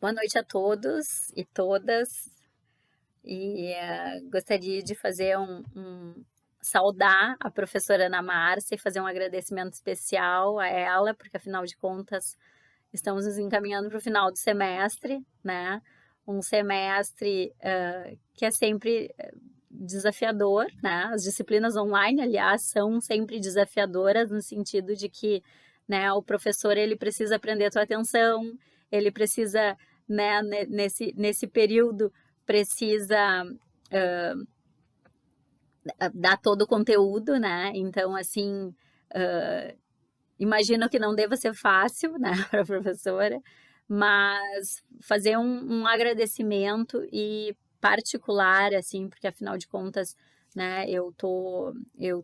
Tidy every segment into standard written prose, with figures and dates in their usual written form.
Boa noite a todos e todas. Gostaria de fazer saudar a professora Ana Márcia e fazer um agradecimento especial a ela, porque afinal de contas estamos nos encaminhando para o final do semestre, né? Um semestre que é sempre desafiador, né? As disciplinas online, aliás, são sempre desafiadoras no sentido de que, né, o professor ele precisa prender a tua atenção, ele precisa, né, nesse período precisa dar todo o conteúdo, né? Então, assim, imagino que não deva ser fácil, né, para a professora, mas fazer um agradecimento e particular, assim, porque afinal de contas, né, eu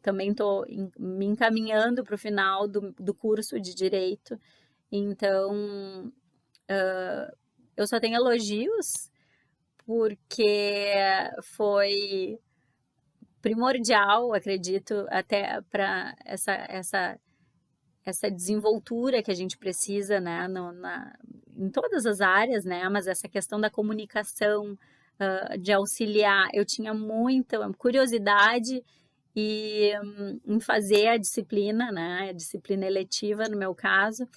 também tô me encaminhando para o final do curso de Direito, então eu só tenho elogios, porque foi primordial, acredito, até para essa desenvoltura que a gente precisa, né, em todas as áreas, né, mas essa questão da comunicação, de auxiliar, eu tinha muita curiosidade em fazer a disciplina, né, a disciplina eletiva no meu caso,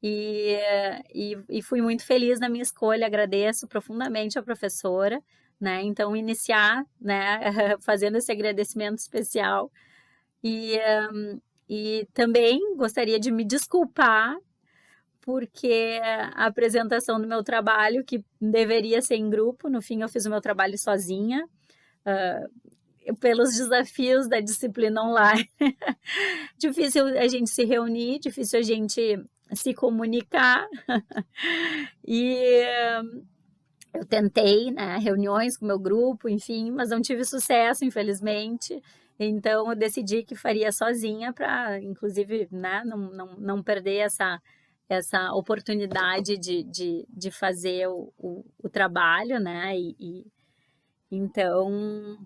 e fui muito feliz na minha escolha, agradeço profundamente a professora, né, então iniciar, né, fazendo esse agradecimento especial e e também gostaria de me desculpar, porque a apresentação do meu trabalho, que deveria ser em grupo, no fim eu fiz o meu trabalho sozinha, pelos desafios da disciplina online. Difícil a gente se reunir, difícil a gente se comunicar. E eu tentei, né, reuniões com o meu grupo, enfim, mas não tive sucesso, infelizmente. Então, eu decidi que faria sozinha para, inclusive, né, não perder essa oportunidade de fazer o trabalho, né? Então,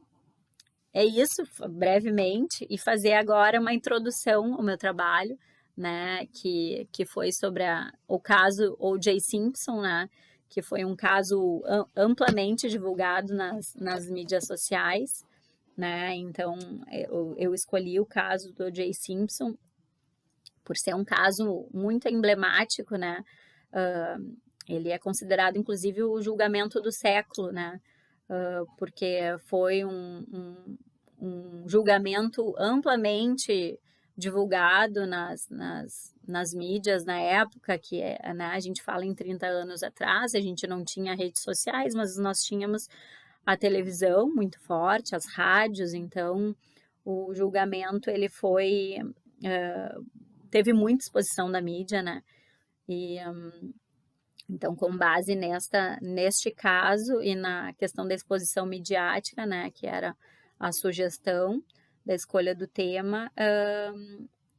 é isso, brevemente, e fazer agora uma introdução ao meu trabalho, né, que foi sobre o caso O.J. Simpson, né, que foi um caso amplamente divulgado nas mídias sociais, né, então eu escolhi o caso do O.J. Simpson por ser um caso muito emblemático, né, ele é considerado, inclusive, o julgamento do século, né, porque foi um julgamento amplamente divulgado nas mídias na época, que né, a gente fala em 30 anos atrás, a gente não tinha redes sociais, mas nós tínhamos a televisão muito forte, as rádios, então o julgamento ele foi teve muita exposição da mídia, né? E então, com base neste caso e na questão da exposição midiática, né, que era a sugestão da escolha do tema,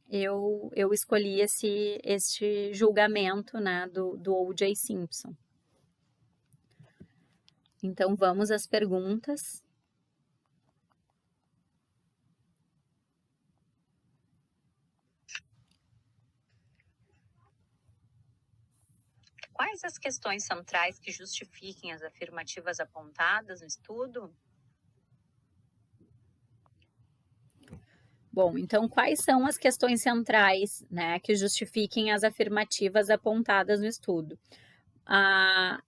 eu escolhi este julgamento, né, do O.J. Simpson. Então, vamos às perguntas. Quais as questões centrais que justifiquem as afirmativas apontadas no estudo? Bom, então quais são as questões centrais, né, que justifiquem as afirmativas apontadas no estudo? A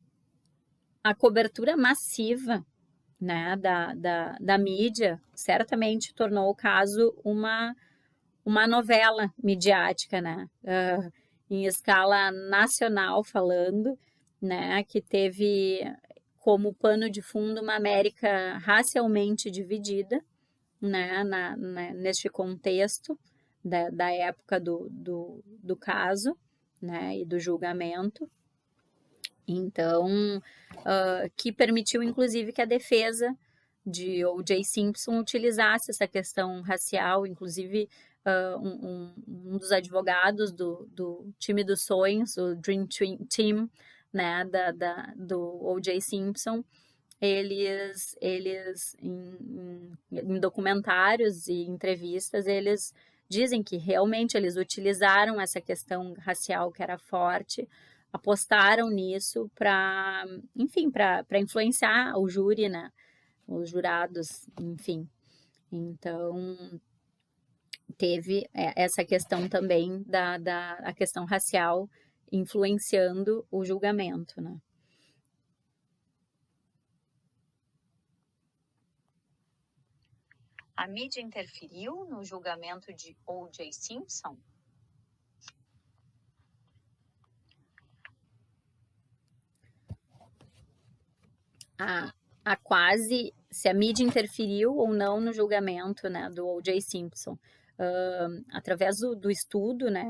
cobertura massiva, né, da mídia certamente tornou o caso uma novela midiática, né, em escala nacional falando, né, que teve como pano de fundo uma América racialmente dividida, né, neste contexto da época do caso, né, e do julgamento. Então, que permitiu, inclusive, que a defesa de O.J. Simpson utilizasse essa questão racial, inclusive um dos advogados do time dos sonhos, o Dream Team, né, do O.J. Simpson, eles em documentários e entrevistas, eles dizem que realmente eles utilizaram essa questão racial que era forte apostaram nisso para, enfim, para influenciar o júri, né? Os jurados, enfim. Então, teve essa questão também a questão racial influenciando o julgamento, né? A mídia interferiu no julgamento de O.J. Simpson? Se a mídia interferiu ou não no julgamento, né, do O.J. Simpson. Através do estudo, né,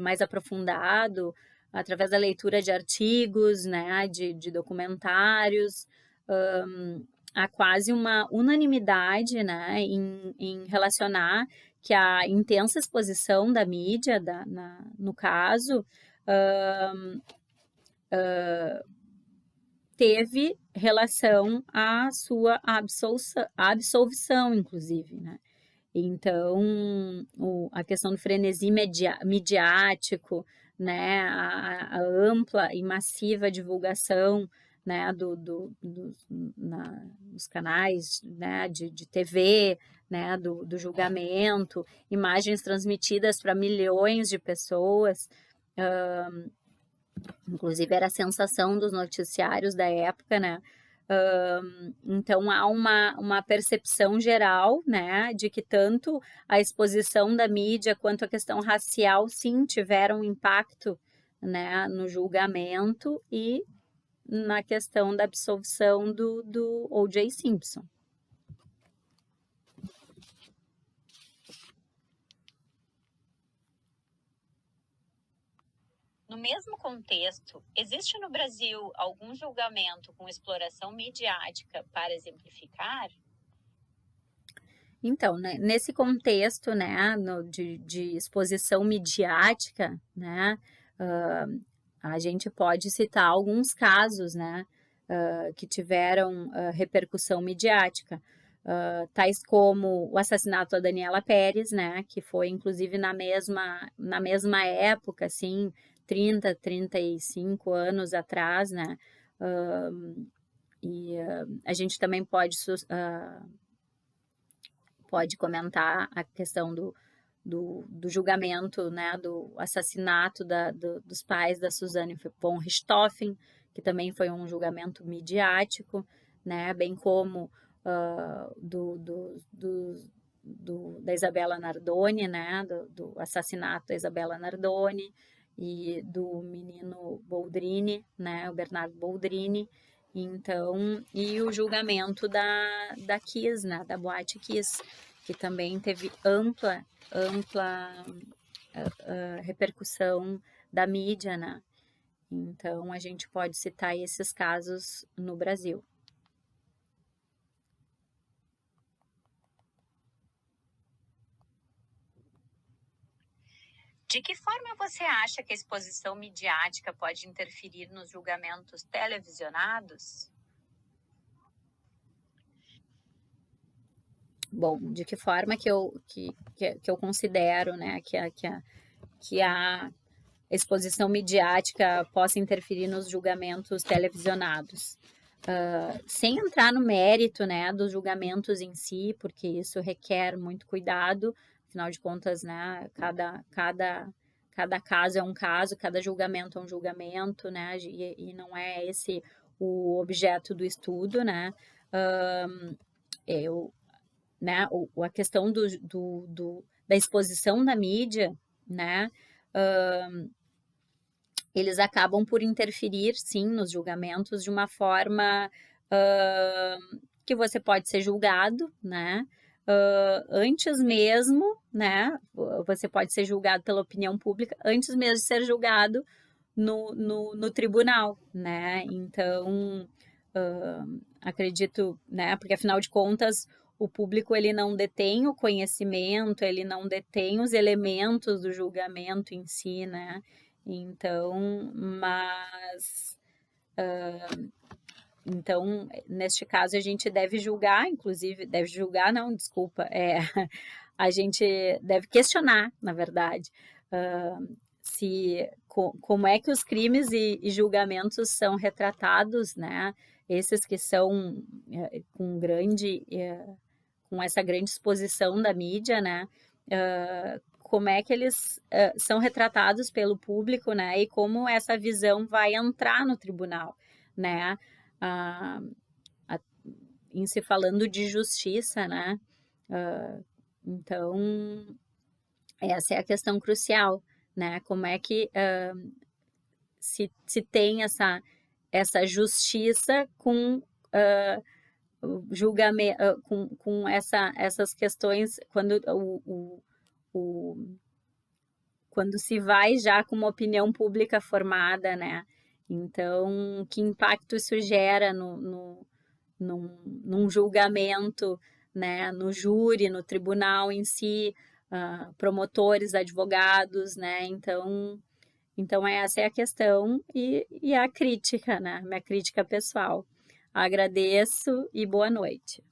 mais aprofundado, através da leitura de artigos, né, de documentários, há quase uma unanimidade, né, em relacionar que a intensa exposição da mídia, no caso, teve relação à sua absolvição, inclusive, né? Então, a questão do frenesi midiático, né, a ampla e massiva divulgação, né, nos canais, né, de TV, né, do julgamento, imagens transmitidas para milhões de pessoas, inclusive era a sensação dos noticiários da época, né? Então há uma percepção geral, né, de que tanto a exposição da mídia quanto a questão racial sim tiveram impacto, né, no julgamento e na questão da absolvição do O.J. Simpson. No mesmo contexto, existe no Brasil algum julgamento com exploração midiática para exemplificar? Então, né, nesse contexto, né, de exposição midiática, né, a gente pode citar alguns casos, né, que tiveram repercussão midiática, tais como o assassinato da Daniela Pérez, né, que foi inclusive na mesma época, assim, 35 anos atrás, né, e a gente também pode comentar a questão do julgamento, né, do assassinato dos pais da Suzanne von Richthofen, que também foi um julgamento midiático, né, bem como da Isabella Nardoni, né, do assassinato da Isabella Nardoni e do menino Boldrini, né, o Bernardo Boldrini. Então, e o julgamento da Kiss, né, da Boate Kiss, que também teve ampla repercussão da mídia, né? Então, a gente pode citar esses casos no Brasil. De que forma você acha que a exposição midiática pode interferir nos julgamentos televisionados? Bom, de que forma que eu considero, né, que a exposição midiática possa interferir nos julgamentos televisionados? Sem entrar no mérito, né, dos julgamentos em si, porque isso requer muito cuidado, afinal de contas, né, cada caso é um caso, cada julgamento é um julgamento, né, e não é esse o objeto do estudo, né, né, a questão da exposição da mídia, né, eles acabam por interferir, sim, nos julgamentos de uma forma que você pode ser julgado, né, antes mesmo, né, você pode ser julgado pela opinião pública antes mesmo de ser julgado no tribunal, né, então acredito, né, porque afinal de contas o público ele não detém o conhecimento, ele não detém os elementos do julgamento em si, né, então, então, neste caso, a gente deve julgar, inclusive, deve julgar, não, desculpa, a gente deve questionar, na verdade, se como é que os crimes e julgamentos são retratados, né? Esses que são com essa grande exposição da mídia, né? Como é que eles são retratados pelo público, né? E como essa visão vai entrar no tribunal, né? Em se falando de justiça, né? Então, essa é a questão crucial, né? Como é que se tem essa justiça com julgamento, com essas questões, quando se vai já com uma opinião pública formada, né? Então, que impacto isso gera num julgamento, né? No júri, no tribunal em si, promotores, advogados, né? Então essa é a questão e a crítica, né? Minha crítica pessoal. Agradeço e boa noite.